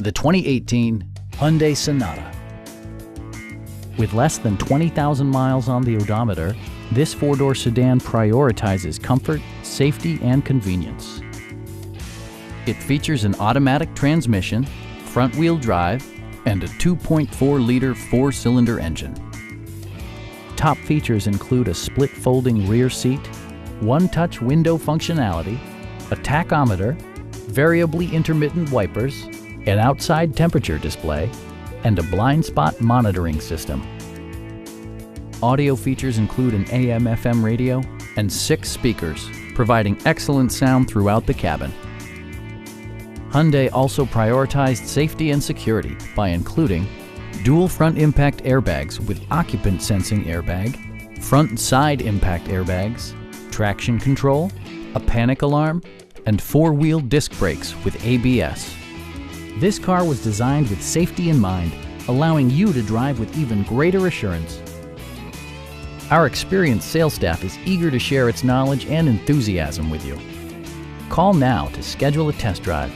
the 2018 Hyundai Sonata. With less than 20,000 miles on the odometer, this four-door sedan prioritizes comfort, safety, and convenience. It features an automatic transmission, front-wheel drive, and a 2.4-liter four-cylinder engine. Top features include a split folding rear seat, one-touch window functionality, a tachometer, variably intermittent wipers, an outside temperature display, and a blind spot monitoring system. Audio features include an AM/FM radio and 6 speakers, providing excellent sound throughout the cabin. Hyundai also prioritized safety and security by including dual front impact airbags with occupant sensing airbag, front and side impact airbags, traction control, a panic alarm, and 4-wheel disc brakes with ABS. This car was designed with safety in mind, allowing you to drive with even greater assurance. Our experienced sales staff is eager to share its knowledge and enthusiasm with you. Call now to schedule a test drive.